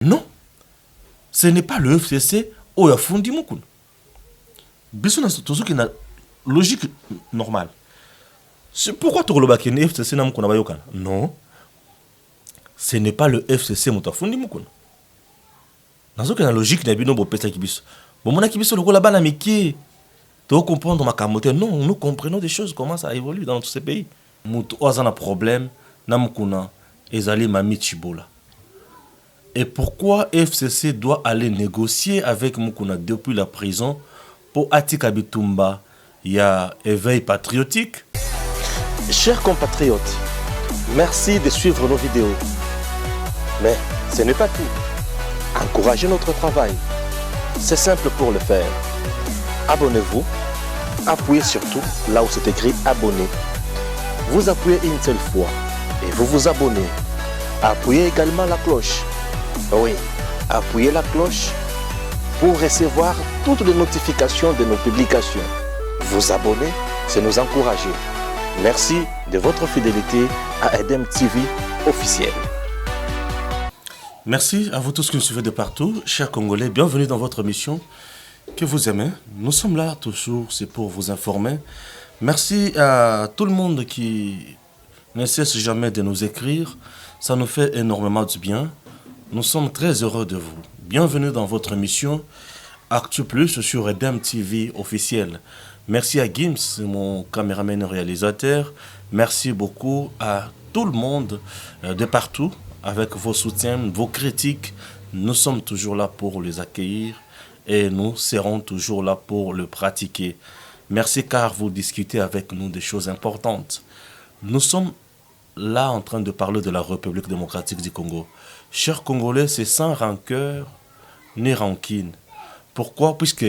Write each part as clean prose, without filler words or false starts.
Non, ce n'est pas le FCC ou Fundi Mukuna. Bisous na logique normale. C'est pourquoi tu as dit FCC na Mukuna Bayokan. Non, ce n'est pas le FCC Mouta Fundi Mukuna. Dans la logique, il y a une pesa kibiso. Bon, mon akibiso le là-bas na miki. Tu dois comprendre ma camote. Non, nous comprenons des choses comment ça évolue dans tous ces pays. Moutou a un problème na Mukuna ezali mami Chibola. Et pourquoi FCC doit aller négocier avec Mukuna depuis la prison pour Atika Bitumba? Il y a éveil patriotique. Chers compatriotes, merci de suivre nos vidéos. Mais ce n'est pas tout. Encouragez notre travail. C'est simple pour le faire. Abonnez-vous. Appuyez surtout là où c'est écrit abonner. Vous appuyez une seule fois et vous vous abonnez. Appuyez également la cloche. Oui, appuyez la cloche pour recevoir toutes les notifications de nos publications. Vous abonner, c'est nous encourager. Merci de votre fidélité à Edem TV officiel. Merci à vous tous qui nous suivez de partout. Chers Congolais, bienvenue dans votre émission que vous aimez. Nous sommes là toujours, c'est pour vous informer. Merci à tout le monde qui ne cesse jamais de nous écrire. Ça nous fait énormément du bien. Nous sommes très heureux de vous. Bienvenue dans votre émission Actu Plus sur Edem TV officiel. Merci à Gims, mon caméraman et réalisateur. Merci beaucoup à tout le monde de partout. Avec vos soutiens, vos critiques, nous sommes toujours là pour les accueillir et nous serons toujours là pour le pratiquer. Merci car vous discutez avec nous des choses importantes. Nous sommes là en train de parler de la République démocratique du Congo. Chers Congolais, c'est sans rancœur ni rancune. Pourquoi? Puisque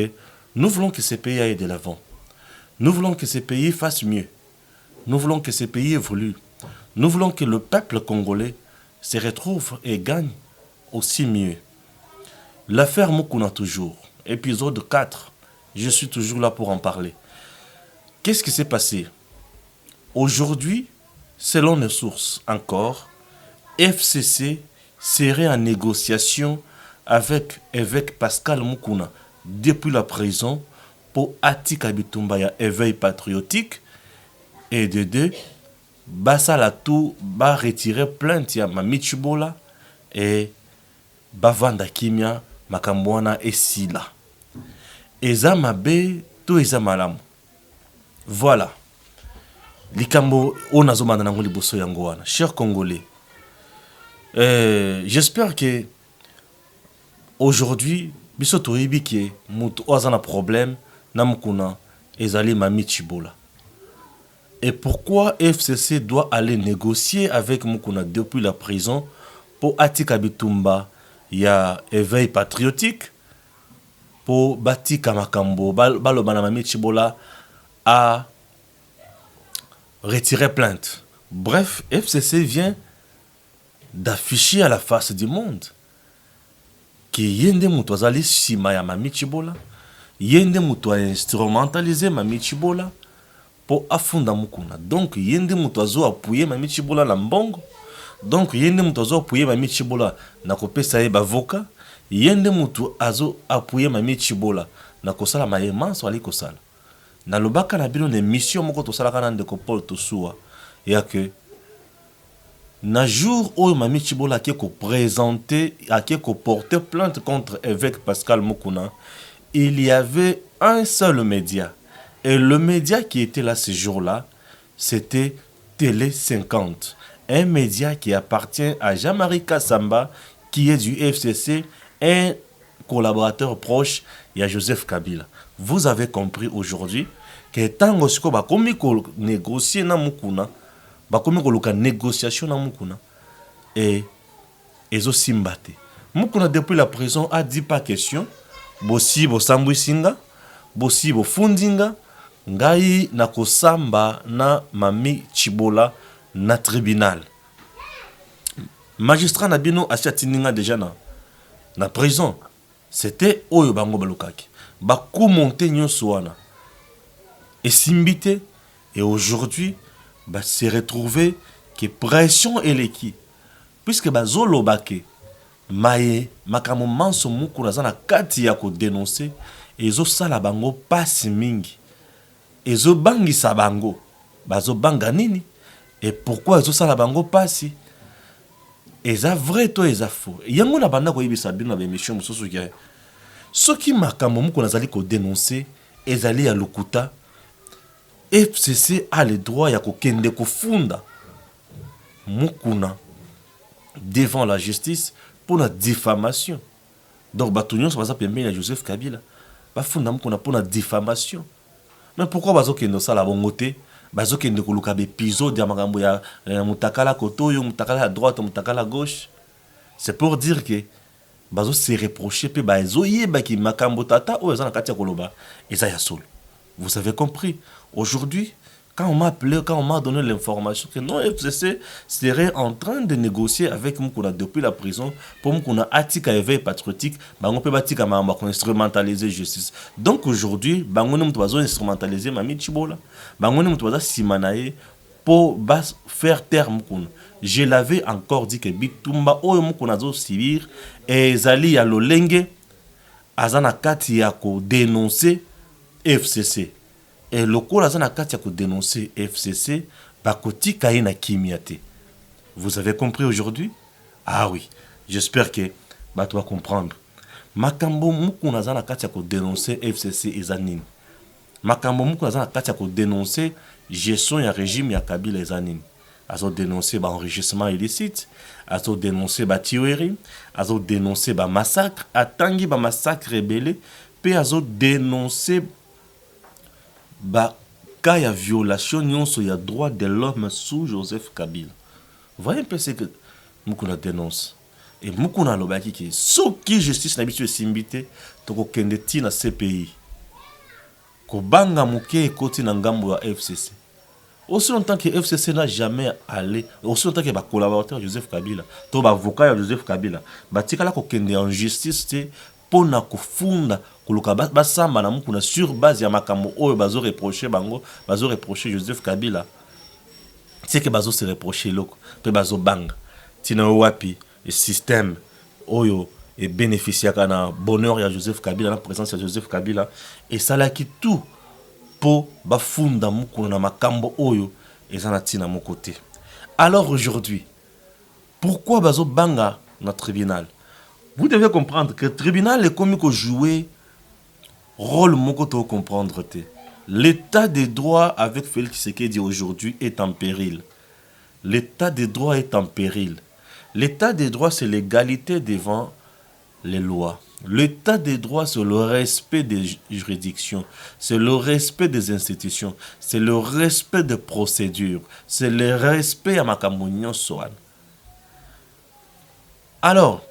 nous voulons que ce pays aille de l'avant. Nous voulons que ce pays fasse mieux. Nous voulons que ce pays évolue. Nous voulons que le peuple congolais se retrouve et gagne aussi mieux. L'affaire Mukuna toujours. Épisode 4. Je suis toujours là pour en parler. Qu'est-ce qui s'est passé? Aujourd'hui, selon nos sources encore, FCC serait en négociation avec évêque Pascal Mukuna depuis la prison pour Atika Bitumba ya éveil patriotique et de deux, Basala tout ba retirer plainte ya Mami Chibola et bavanda kimia makambwana esila. Eza mabe to eza malamu. Voilà. Likambo onazomana nango liboso yango wana. Chers Congolais, j'espère que aujourd'hui biso toyebi ke mutu oza na problème na Mukuna ezali Mami Chibola. Et pourquoi FCC doit aller négocier avec Mukuna depuis la prison pour Atika Bitumba? Il y a éveil patriotique pour Batika Makambo, Balobana Mami Chibola a retiré plainte. Bref, FCC vient d'afficher à la face du monde que Yende Mutwazali Sima ya Mami Chibola, Yende Mutwa instrumentalisé Mami Chibola pour afunda Mukuna. Donc yende mutazo appuyer Mami Chibola na mbongo. Donc yende mutazo appuyer Mami Chibola na kopesa ye bavoka. Yende mutu azo appuyer Mami Chibola na kosala mayema so ali kosala. Na lobaka na bino ne mission moko to sala kana ndeko Paul Tosuwa ya que na jour où Mami Chibola qui ko présenter a qui ko porter plainte contre évêque Pascal Mukuna, il y avait un seul média. Et le média qui était là ce jour-là, c'était Télé 50. Un média qui appartient à Jean-Marie Kassamba, qui est du FCC, un collaborateur proche, il y a Joseph Kabila. Vous avez compris aujourd'hui que tant que ba komi ko négocier na Mukuna, ba komi ko luka négociation na Mukuna et ezo simbate. Mukuna depuis la prison a dit pas question, bosi bo sambwi singa, bosi bo fundinga. Ngai na kosamba na Mami Chibola na tribunal. Magistrat Nabino Asiatininga déjà na prison. C'était Oyo Bango Balukaki. Bakou monté nyoswana. Et simbité. Et aujourd'hui, se retrouver que pression et l'équipe. Puisque Zolo Bake, maye makambo manso mukuna za na kati ya ko dénoncer ezo sala bango pasi mingi ezo bangisa bango bazo banga nini et pourquoi ezo sala bango pasi eza vrai to eza faux yango na banda ko yebisa bino na émission mosusu ya soki makambo mukuna zali ko dénoncer ezali ya lokuta FCC a le droit ya ko kende ko funda mukuna devant la justice pour la diffamation. Donc, Batunion, ça va permettre à Joseph Kabila. Bafunda mukuna pour la diffamation. Mais pourquoi bazo kendo ça la bongoté? Bazo kendo ko luka épisode ya makambo ya mutakala kotoyo, mutakala à droite, mutakala à gauche. C'est pour dire que bazo se reprocher pe bazo yeba ki makambo tata o ezana katia koloba eza ya solo. Vous avez compris? Aujourd'hui, quand on m'a appelé, quand on m'a donné l'information que non, FCC serait en train de négocier avec Mukuna depuis la prison pour Mukuna atika éveil patriotique, on peut batika ma instrumentaliser justice. Donc aujourd'hui, on peut instrumentaliser Mami Chibola, on peut simanaye pour faire taire Mukuna. Je l'avais encore dit que Bitumba oyo Mukuna zo sibir et zali ya lolenge azana kati ya ko dénoncer FCC. Et le cours a dénoncé FCC, Bakoti Kaina Kimiate. Vous avez compris aujourd'hui? Ah oui, j'espère que tu vas comprendre. Makambo Mukuna Zana Katia dénoncé FCC et Zanine. Makambo Mukuna Zana Katia dénoncé gestion et régime ya Kabila et Zanine. Azo dénoncé enrichissement illicite, azo dénoncé tuerie, azo dénoncé massacre, atangi massacre rebelle, puis azo dénoncé cas il y a violation il y a droit de l'homme sous Joseph Kabila. Voyez un peu ce que Mukuna dénonce. Et Mukuna lobaki qui ce qui justice n'a bitu simbité toko kende ti na CPI. Ko banga muke ekoti na ngambo ya FCC. Aussi longtemps que FCC n'a jamais allé, aussi longtemps que ba collaborateur Joseph Kabila, to ba avocat Joseph Kabila, ba tikala ko kende en justice te pona kufunda kuluka basamba na mukuna sur base ya makambo oyo bazo reprocher bango bazo reprocher Joseph Kabila c'est que bazo se reprocher loko pe bazo banga tina wapi le système oyo et bénéficier kana bonheur ya Joseph Kabila na présence de Joseph Kabila et ça là qui tout po bafunda mukuna na makambo oyo ezana tina mon côté. Alors aujourd'hui pourquoi bazo banga na tribunal? Vous devez comprendre que le tribunal est comme que jouer rôle mokoto comprendre. L'état des droits avec Félix Tshisekedi aujourd'hui est en péril. L'état des droits est en péril. L'état des droits c'est l'égalité devant les lois. L'état des droits c'est le respect des juridictions, c'est le respect des institutions, c'est le respect des procédures, c'est le respect à Makamunyo Soan. Alors,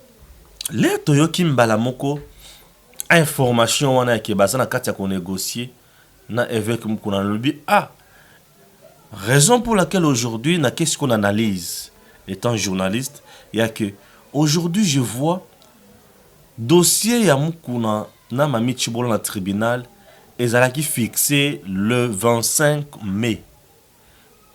les toyoki mbala moko information wana ke bazana kati ya ko négocier na évêque Mukuna lobi raison pour laquelle aujourd'hui na qu'est-ce qu'on analyse étant journaliste il y a que aujourd'hui je vois dossier ya Mukuna na Mami Chibola na tribunal ezalaki fixé le 25 mai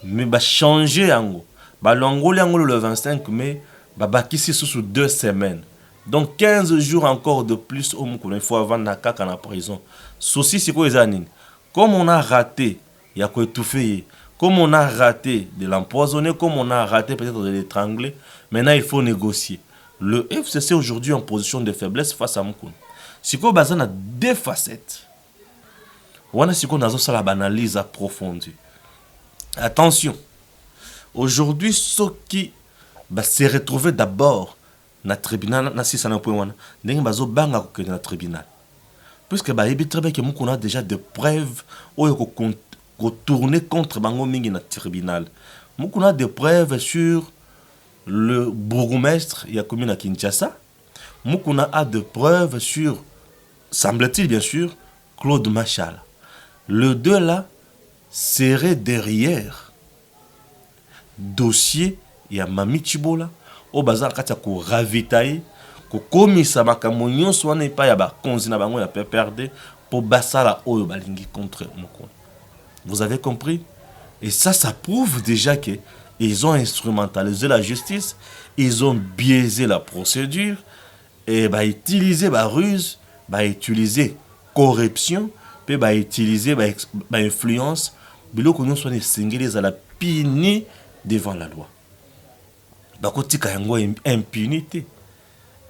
mais ba changer yango ba longoli yango le 25 mai ba bakisi sous 2 semaines. Donc 15 jours encore de plus au Mukuna, il faut avoir Nakaka en prison. Souci c'est quoi les années? Comme on a raté, il y a quoi étouffer. Comme on a raté de l'empoisonner, comme on a raté peut-être de l'étrangler, maintenant il faut négocier. Le FCC aujourd'hui en position de faiblesse face à Mukuna. Si quoi bazan a deux facettes. On a si quoi dans ça l'analyse approfondie. Attention. Aujourd'hui ceux qui se retrouver d'abord na tribunal na si sana point wana ndenge bazo banga ko na tribunal puisque ba yebi très bien que Mukuna a déjà de preuves oyo ko tourner contre bango mingi na tribunal. Mukuna a des preuves sur le bourgmestre ya commune à Kinshasa. Mukuna a des preuves sur, semble-t-il bien sûr, Claude Machal. Le deux là serait derrière dossier ya Mami Chibola au bazar katia ko ravitailler ko komisa makambo nyonso wana epa ya bakonzi na bango ya PPRD pour basala oyo balingi contre Mukuna. Vous avez compris? Et ça prouve déjà que Ils ont instrumentalisé la justice, ils ont biaisé la procédure, et bah, utiliser la ruse, bah, utiliser corruption, puis bah, utiliser bah, influence, biloko nous soit singles à la pini devant la loi. Bah, côté kayango impunité.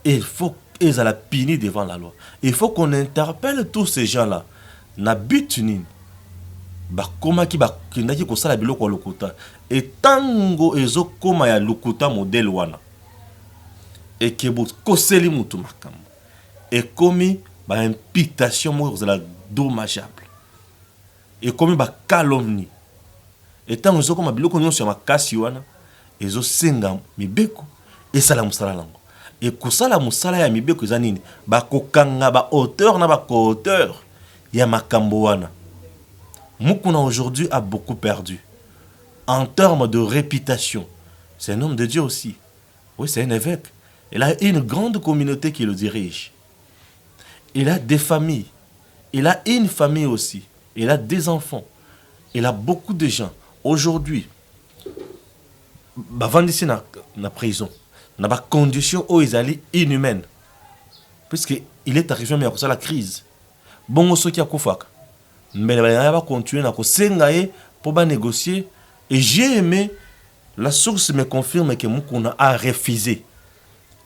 Il faut qu'ils à la pini devant la loi. Il faut qu'on interpelle tous ces gens-là. Na but nini. Bah, comment qui ba kindaki ko sala biloko lokuta. Et tango ezo koma ya lokuta modèle wana. Et que vous koseli mutu makam. Et comme ba imputation mo la dommageable. Et comme ba calomnie. Et tango ezo koma biloko nyonso ya makasi wana ezo senga mibeko et sala musala lango. Et kusala musala ya mibeko eza nini? Ba kokanga ba auteur na ba co-auteur ya makambo wana. Mukuna aujourd'hui a beaucoup perdu. En termes de réputation. C'est un homme de Dieu aussi. Oui, c'est un évêque. Il a une grande communauté qui le dirige. Il a des familles. Il a une famille aussi. Il a des enfants. Il a beaucoup de gens. Aujourd'hui, avant d'ici na prison, na ba condition où ils allaient inhumaines. Puisque il est arrivé mais à cause de la crise. Bon, ce qui a koufak. Mais il va continuer à pour négocier. Et j'ai aimé, la source me confirme que Moukouna a refusé.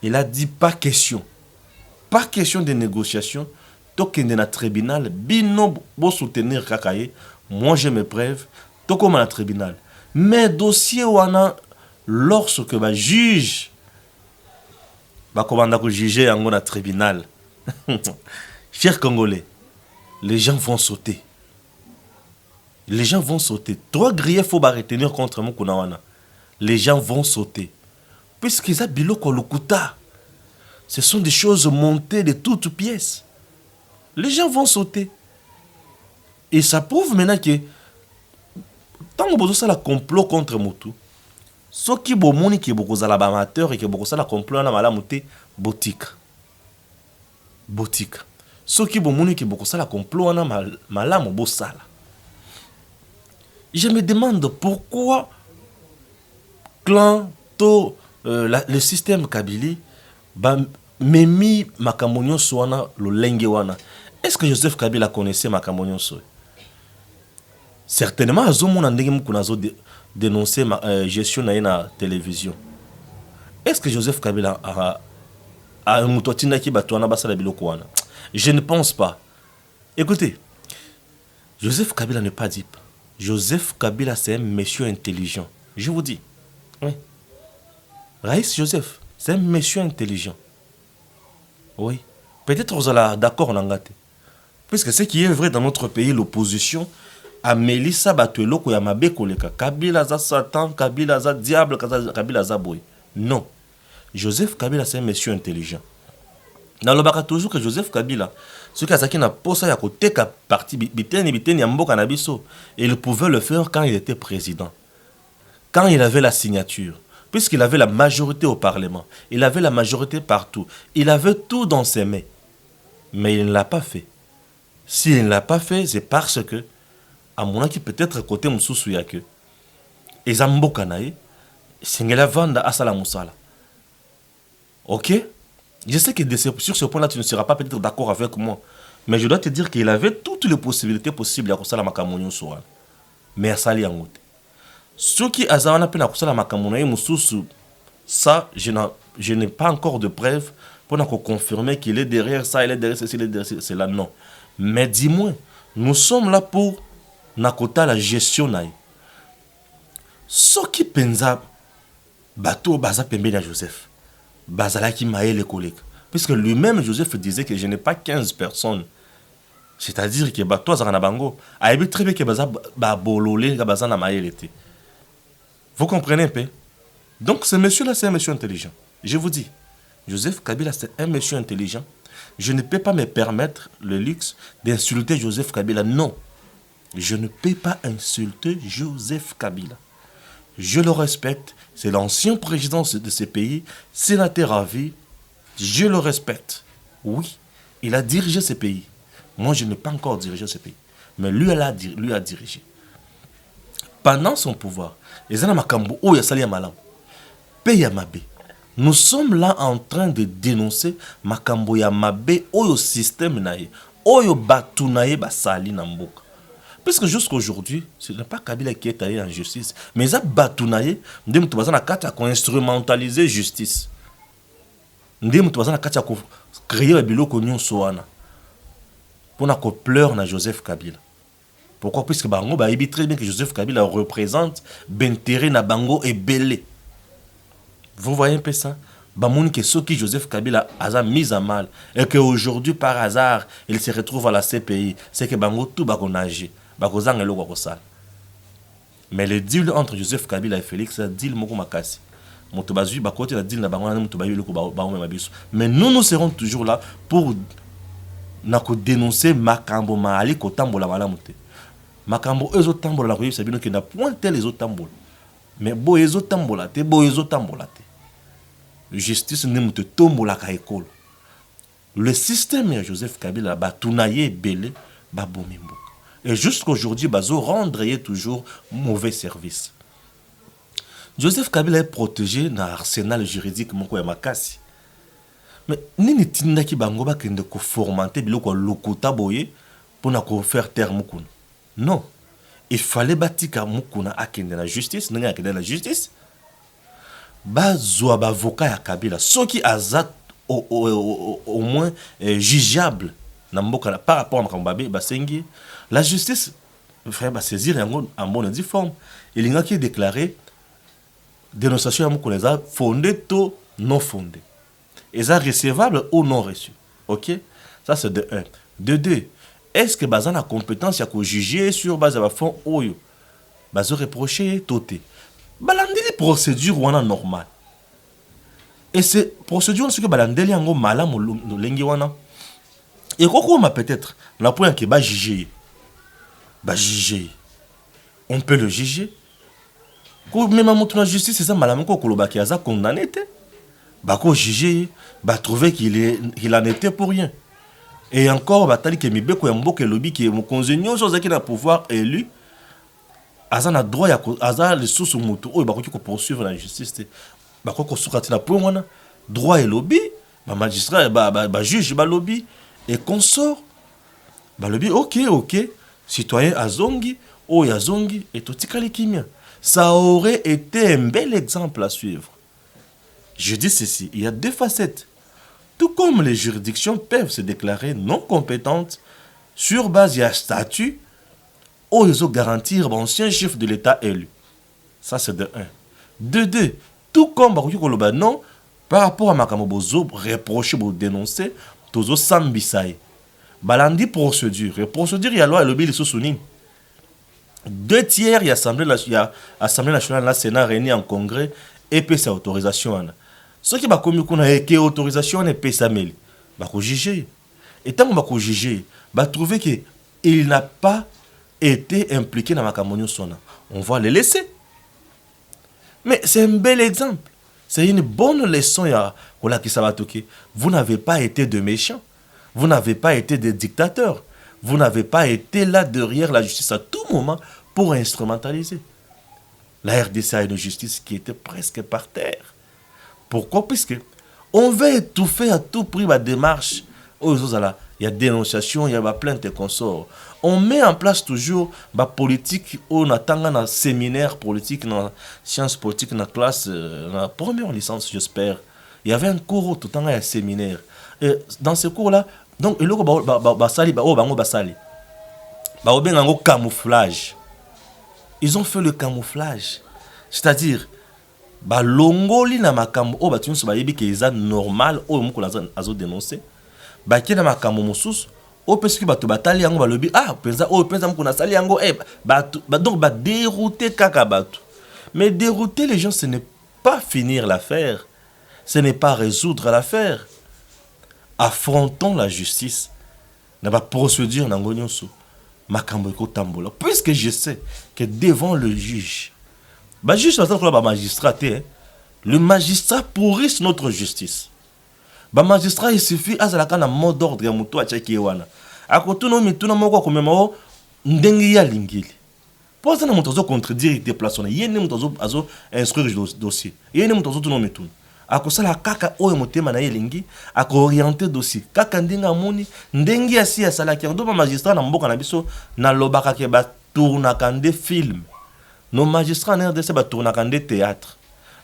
Il a dit pas question. Pas question de négociation. Donc, il y a un tribunal. Bino, pour soutenir Kakaye. Moi, j'ai mes preuves. Donc, comme un tribunal. Mais dossier, lorsque le juge va juger en tribunal. Chers Congolais, les gens vont sauter. Les gens vont sauter. Trois griefs faut retenir contre Moukouna. Les gens vont sauter. Puisqu'ils ont biloko lokuta. Ce sont des choses montées de toutes pièces. Les gens vont sauter. Et ça prouve maintenant que tant que vous avez un complot contre Moutou, ceux qui ont qui beaucoup amateur et qui beaucoup un complot na malamuté boutique. Boutique. Ceux qui ont qui beaucoup un complot na malamu bosala. Je me demande pourquoi clan to le système Kabili memi makamonyo soana lo lenge wana. Est-ce que Joseph Kabila connaissait makamonyo so? Certainement azomona ndenge mukunazo dénoncer gestion na na télévision. Est-ce que Joseph Kabila a mutotina ki batwana basala biloko wana? Je ne pense pas. Écoutez, Joseph Kabila n'est pas dupe. Joseph Kabila, c'est un monsieur intelligent. Je vous dis. Oui. Raïs Joseph, c'est un monsieur intelligent. Oui. Peut-être vous allez d'accord en angate. Puisque ce qui est vrai dans notre pays, l'opposition a Mélissa Batuelo Koyamabe Koleka. Kabila za Satan, Kabila za diable, Kabila za boy. Non. Joseph Kabila, c'est un monsieur intelligent. Dans le baka toujours que Joseph Kabila, ce qui n'a pas ça, il y a côté parti biteni yambo canabiso, et il pouvait le faire quand il était président, quand il avait la signature, puisqu'il avait la majorité au Parlement, il avait la majorité partout, il avait tout dans ses mains, mais il ne l'a pas fait. S'il ne l'a pas fait, c'est parce que, à mon avis, peut-être côté Moussoussou yake, et Zambo Kanaï, c'est la vente à Salamusala. Ok? Je sais que sur ce point-là, tu ne seras pas peut-être d'accord avec moi. Mais je dois te dire qu'il avait toutes les possibilités possibles à Kosala Makamonyo Soan. Mais à Sali Angote. Ceux qui ont appelé à Kosala Makamonyo Moussoussou, ça, je n'ai pas encore de preuves pour confirmer qu'il est derrière ça, il est derrière ceci, il est derrière cela. Non. Mais dis-moi, nous sommes là pour Nakota la gestion. Ceux qui pensent bateau Baza Pembena Joseph. Bazalaki Maé les collègues. Puisque lui-même, Joseph disait que je n'ai pas 15 personnes. C'est-à-dire que toi, Zaranabango, a vu très bien que Baza Bololé, Bazana Maé était. Vous comprenez un peu? Donc, ce monsieur-là, c'est un monsieur intelligent. Je vous dis, Joseph Kabila, c'est un monsieur intelligent. Je ne peux pas me permettre le luxe d'insulter Joseph Kabila. Non. Je ne peux pas insulter Joseph Kabila. Je le respecte. C'est l'ancien président de ce pays, sénateur à vie. Je le respecte. Oui, il a dirigé ce pays. Moi, je n'ai pas encore dirigé ce pays. Mais lui a dirigé. pendant son pouvoir ezana makambo oyo asali ya malamu pe ya mabe. Nous sommes là en train de dénoncer makambo ya mabe oyo système na ye oyo batu na ye basali na mboka. Puisque jusqu'aujourd'hui, ce n'est pas Kabila qui est allé en justice, mais ça batu na ye ndé mutu bazana kata ko instrumentaliser justice. Ndé mutu bazana kata ko créer biloko nyonso wana. Pour na ko pleure na Joseph Kabila. Pourquoi? Puisque bango ba yebi très bien que Joseph Kabila représente l'intérêt na bango et belé. Vous voyez un peu ça? Bamouni que ce qui Joseph Kabila a mis à mal et qu'aujourd'hui par hasard il se retrouve à la CPI, c'est que bango tout bako nage, bako zang elo bako sal. Mais le deal entre Joseph Kabila et Félix, c'est deal moko makasi. Moto bazui bako te la deal na bango na moto bayu loko ba mabiso. Mais nous serons toujours là pour nako dénoncer makambo maali ko tambola malamu te. Makambo ezo tambola ko yebisa bino ke na point tel ezo tambola. Mais bo ezo tambola te, bo ezo tambola te. Justice ne mute tombola ka ekolo. Le système de Joseph Kabila ba tunaye belé ba bomimbo. Et jusqu'aujourd'hui bazo rendre toujours mauvais service. Joseph Kabila est protégé dans l'arsenal juridique moko ya makasi. Mais nini tinda ki bango ba kende ko formanter biloko lokota boye pour na ko faire taire mukuna. Non. Il fallait batika mukuna akende la justice, n'enga akende la justice. Bazwa ba avocat ya Kabila, soki azat au moins jugeable na mboka par rapport à makambabe basengi, la justice frère ba saisir en bonne et forme. Il y a qui déclaré dénonciation ya mukuna za fondé to non fondé. Est-ce recevable ou non reçu? OK? Ça c'est de 1. De 2. Est-ce que bazan a compétence à juger sur base de fond oyo? Bazo reprocher toté. Balandeli procédure wana normal. Et c'est procédure ce que balandeli yango malamu lengi wana. Et kokoma peut-être na point que ba juger. Ba juger. On peut le juger. Ko même mutu na justice c'est ça malamu ko koloba ki aza condamné te. Ba ko juger, ba trouver qu'il en était pour rien. Et encore, batali ke mibeko ya mboka lobi ki mokonzi nyonso zaki na pouvoir élu, aza na droit ya aza le sous mutu oyo bakoki ko poursuivre la justice. Bakoko sukati na point wana, droit et lobby, ba magistrat ba juge ba lobby et consort. Ba lobby OK, citoyen azongi, oyo azongi et totikali kimia. Ça aurait été un bel exemple à suivre. Je dis ceci, il y a deux facettes. Tout comme les juridictions peuvent se déclarer non compétentes sur base d'un statut ou ils ont garantir l'ancien chef de l'État élu. Ça c'est de 1. De 2. Tout comme non, par rapport à Makamobozo, reprocher ou dénoncer, Tozo Sambisaï. Balandi procédure. Et procédure, il y a loi et lobby, les sous-sounis. 2 tiers, il y a Assemblée nationale, la Sénat réuni en congrès, et puis sa autorisation. Ce qui va commis qu'on a été autorisation et pesameli, va juger. Et tant qu'on va juger, va trouver que il n'a pas été impliqué dans ma camonio sona. On va le laisser. Mais c'est un bel exemple. C'est une bonne leçon qui ça va toquer. Vous n'avez pas été de méchants. Vous n'avez pas été des dictateurs. Vous n'avez pas été là derrière la justice à tout moment pour instrumentaliser. La RDC a une justice qui était presque par terre. Pourquoi? Puisque on veut étouffer à tout prix la démarche. Il y a dénonciation, il y a plainte et consorts. On met en place toujours la politique, on attend un séminaire politique, dans sciences politiques, dans la classe, dans la première licence, j'espère. Il y avait un cours tout le temps, un séminaire. Et dans ce cours-là, donc, il y a un camouflage. Ils ont fait le camouflage. C'est-à-dire, ba longoli na makambo o batunso ba yebi ke eza normal o moko azo dénoncer ba kena makambo mosusu o peski bato batali yango ba lobi penza moko na sali yango donc ba dérouter kaka bato. Mais dérouter les gens, ce n'est pas finir l'affaire, ce n'est pas résoudre l'affaire. Affrontons la justice na ba procédure nango nyonso makambo ko tambola, puisque je sais que devant le juge le magistrat pourrisse notre justice. Le magistrat, il suffit à un mot d'ordre à Tchekiwana. À côté de nous, nous avons un mot d'ordre. Pose na moto contredire déplacement. Yene moto azo instruire dossier. Yene moto tout no metun. Akosala kaka oyo motema na yelingi akorienter dossier. Kaka ndinga moni ndengi asi asala ki ndo magistrat na mboka na biso na lobaka ke ba tourna kande film. Nos magistrats en RDC ba tourna kande théâtre.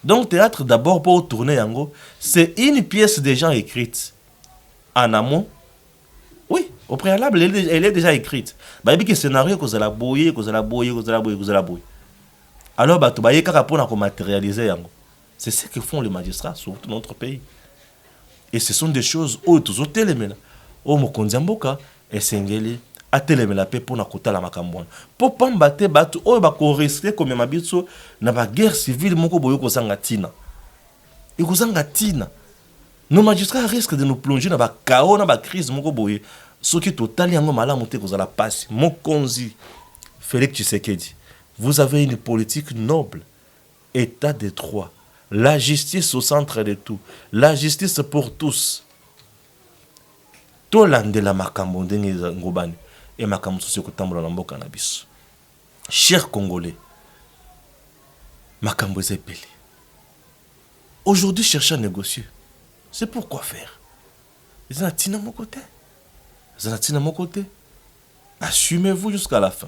Donc théâtre d'abord pour tourner yango, c'est une pièce déjà écrite en amont. Oui, au préalable, elle est déjà écrite. Bah, il y a un scénario que vous allez bouiller. Alors, bah, tu vas y matérialiser. C'est ce que font les magistrats, surtout dans notre pays. Et ce sont des choses où tous les éléments, où Mokondiamboka et Sengeli, a télémé la paix pour na kota la makambouane. Pour pas m'battre, battu, où va correspondre comme ma biso, na ba guerre civile, moko boyo ko sangatina. Et ko sangatina. Nos magistrats risquent de nous plonger dans la chaos, dans la crise. Ce qui est totalement malade, c'est la passe. Mokonzi, Félix Tshisekedi, vous avez une politique noble, état de droit, la justice au centre de tout, la justice pour tous. Tolande la makambo ndenge ngobani et makambo socio kotambola na mboka na biso. Chers Congolais, makambo ezepeli. Aujourd'hui, chercher à négocier. C'est pourquoi faire. Ils ont mon côté. Assumez-vous jusqu'à la fin.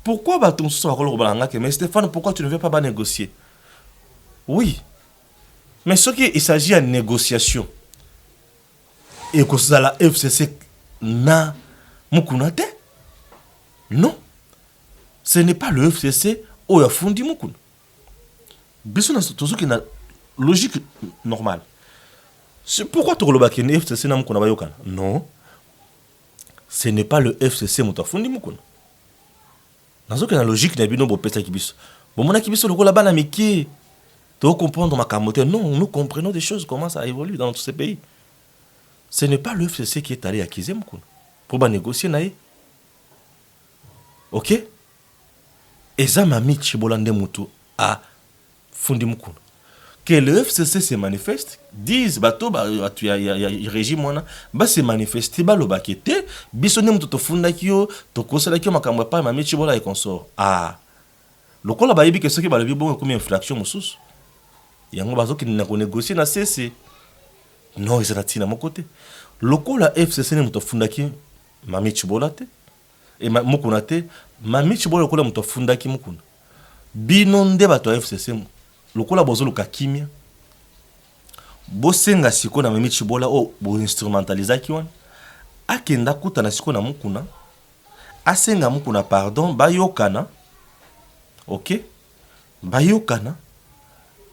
Pourquoi mais Stéphane, pourquoi tu ne veux pas négocier? Oui. Mais ce qui il s'agit de négociation. Et que ça la FCC na mukunate? Non. Ce n'est pas le FCC où il y a fondé mukun. Bisous tout ce qui est logique normale. C'est pourquoi tu as le FCC na mukuna bayokan? Non. Ce n'est pas le FCC qui a fondé mukuna. Dans ce qui est logique, il y a une pesa kibiso. Bon, mon akibiso le là-bas na miki. Tu comprendre ma camote. Non, nous comprenons des choses, comment ça évolue dans tous ces pays. Ce n'est pas le FCC qui est allé acquiser mukuna pour négocier naïe. OK? Et ça m'a mis Chibolande Moutou à fondé mukuna. Que le FCC se manifeste, disent bateau il y a régime mona ba se manifester ba lo bakete bisone muto to funda kio to kosala kio makambo pa mami chibola et consort. Ah lokola ba yebi que ce qui ba le bon comme infraction mususu yango bazo ki na négocier na CC non ils sont na mon côté lokola FCC ne muto funda ki mami chibola te et mukuna te mami chibola lokola muto funda ki mukuna binonde bato FCC lokola bozo luka kimia bosenga siko na memi chibola o bo instrumentaliza kiwana akenda kuta na siko na mukuna asenga mukuna pardon bayokana. OK bayokana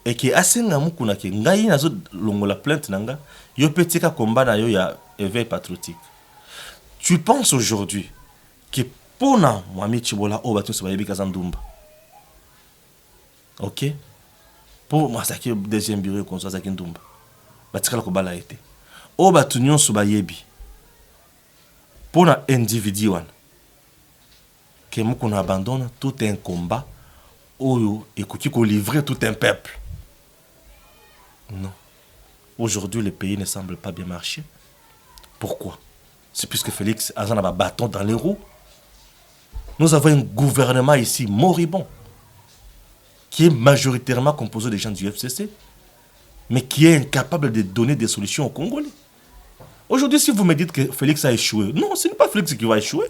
et que asenga mukuna ke ngai nazo longola plainte nanga yo petika komba na yo ya éveil patriotique. Tu penses aujourd'hui que pona mwami chibola o batu se bayebi kazandumba? OK pour moi ça qui deuxième bureau comme ça qui ndumba batikala ko bala été o batu nyonso bayebi pour un individu wana que mukuna abandonne tout un combat oyo ekoki ko livrer tout un peuple. Non. Aujourd'hui le pays ne semble pas bien marcher. Pourquoi? C'est puisque Félix Azan a un bâton dans les roues. Nous avons un gouvernement ici moribond qui est majoritairement composé des gens du FCC, mais qui est incapable de donner des solutions aux Congolais. Aujourd'hui, si vous me dites que Félix a échoué, non, ce n'est pas Félix qui va échouer.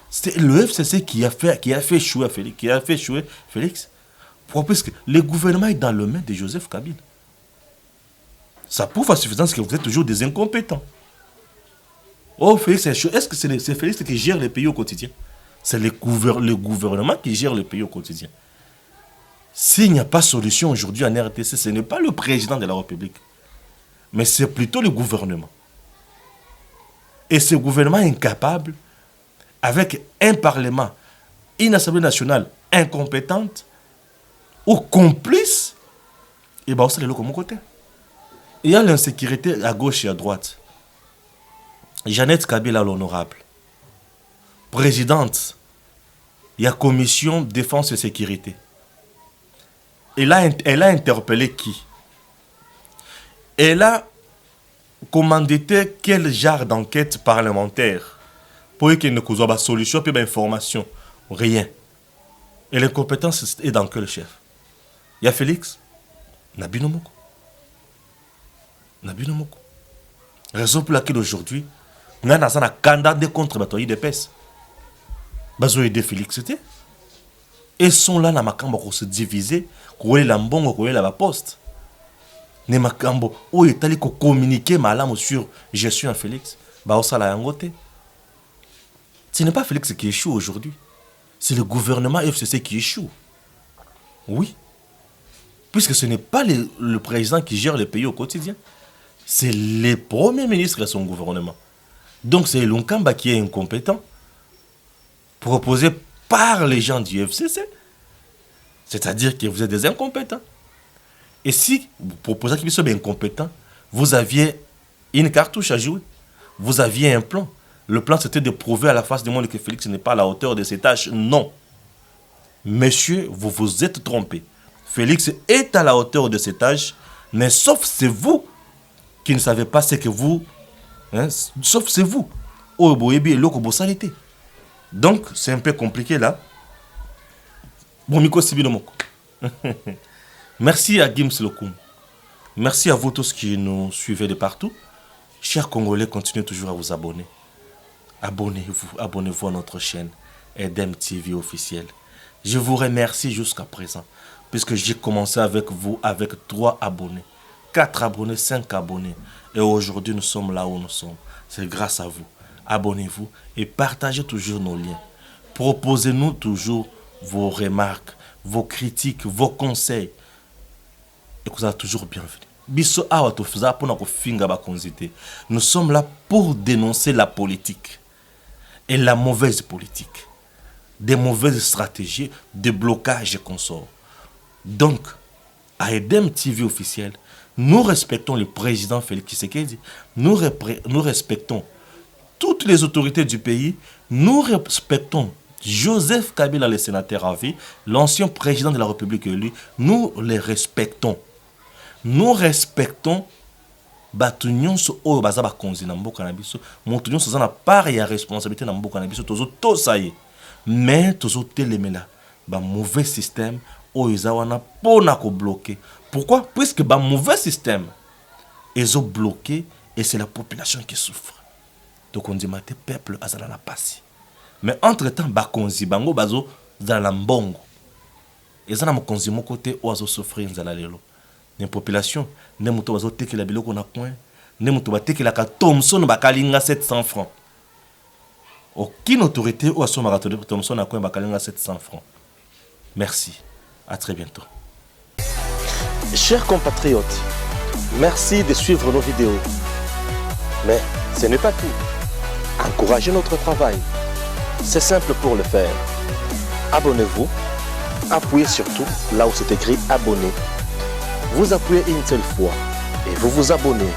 C'est le FCC qui a fait échouer Félix. Pourquoi? Parce que le gouvernement est dans le main de Joseph Kabila. Ça prouve à suffisance que vous êtes toujours des incompétents. Oh, Félix a échoué. Est-ce que c'est Félix qui gère le pays au quotidien? C'est le gouvernement qui gère le pays au quotidien. S'il n'y a pas de solution aujourd'hui en RDC, ce n'est pas le président de la République, mais c'est plutôt le gouvernement. Et ce gouvernement est incapable, avec un parlement, une assemblée nationale incompétente ou complice, et bien aussi de l'autre côté. Il y a l'insécurité à gauche et à droite. Jeannette Kabila l'honorable, présidente, il y a commission défense et sécurité. Elle a interpellé qui? Elle a commandité quel genre d'enquête parlementaire pour qu'il ne cause pas de solution et d'information? Rien. Et l'incompétence est dans quel chef? Il y a Félix, Nabino Moko. Nabino Moko. Raison pour laquelle aujourd'hui, nous avons un candidat contre les IDPS. Nous aider Félix, c'était. Et sont là, dans ma cambo, pour se diviser, pour aller l'ambongo, pour aller la poste. Ne ma cambo, où est allé communiquer malam sur gestion à Félix, bah, ça l'a yangoté. Ce n'est pas Félix qui échoue aujourd'hui. C'est le gouvernement FCC qui échoue. Oui. Puisque ce n'est pas le président qui gère le pays au quotidien. C'est le premier ministre de son gouvernement. Donc c'est Lunkamba qui est incompétent, proposé par les gens du FCC. C'est-à-dire que vous êtes des incompétents. Et si vous proposez qu'ils soient incompétents, vous aviez une cartouche à jouer. Vous aviez un plan. Le plan, c'était de prouver à la face du monde que Félix n'est pas à la hauteur de ses tâches. Non. Monsieur, vous vous êtes trompé. Félix est à la hauteur de ses tâches, mais sauf c'est vous qui ne savez pas ce que vous... Hein, sauf c'est vous. Donc, c'est un peu compliqué là. Bon, Miko Sibinomoko. Merci à Gims Lokoum. Merci à vous tous qui nous suivez de partout. Chers Congolais, continuez toujours à vous abonner. Abonnez-vous à notre chaîne Edem TV officielle. Je vous remercie jusqu'à présent, puisque j'ai commencé avec vous avec 3 abonnés, 4 abonnés, 5 abonnés. Et aujourd'hui, nous sommes là où nous sommes. C'est grâce à vous. Abonnez-vous et partagez toujours nos liens. Proposez-nous toujours vos remarques, vos critiques, vos conseils. Et vous êtes toujours bienvenus. Nous sommes là pour dénoncer la politique et la mauvaise politique, des mauvaises stratégies, des blocages et consorts. Donc, à Edem TV officiel, nous respectons le président Félix Tshisekedi, nous respectons toutes les autorités du pays, nous respectons Joseph Kabila, le sénateur à vie, l'ancien président de la République élu, nous les respectons. Nous respectons batu nyonso oyo baza bakonzi na mboka na biso, moto nyonso aza na part ya responsabilité na mboka na biso, toza ye. Mais tozo telemela ba mauvais système oyo eza wana pona ko bloquer. Pourquoi? Puisque ba mauvais système ezo bloqué et c'est la population qui souffre. Donc on dit mate peuple azala na pasi. Mais entre-temps bakonzi bango bazo za la mbongo. Eza na mokonzi moko te ozo souffrir nzala lelo. Les populations, ne muto bazo teke la biloko na coin, ne muto ba teke la ka Thomson bakalinga 700 francs. Aucune autorité ou aso marato de Thomson na coin bakalinga 700 francs. Merci. À très bientôt. Chers compatriotes, merci de suivre nos vidéos. Mais ce n'est pas tout. Encouragez notre travail. C'est simple pour le faire. Abonnez-vous. Appuyez surtout là où c'est écrit abonner. Vous appuyez une seule fois et vous vous abonnez.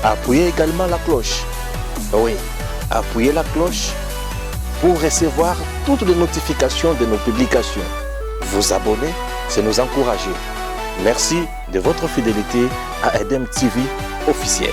Appuyez également la cloche. Oui, appuyez la cloche pour recevoir toutes les notifications de nos publications. Vous abonner, c'est nous encourager. Merci de votre fidélité à Edem TV officiel.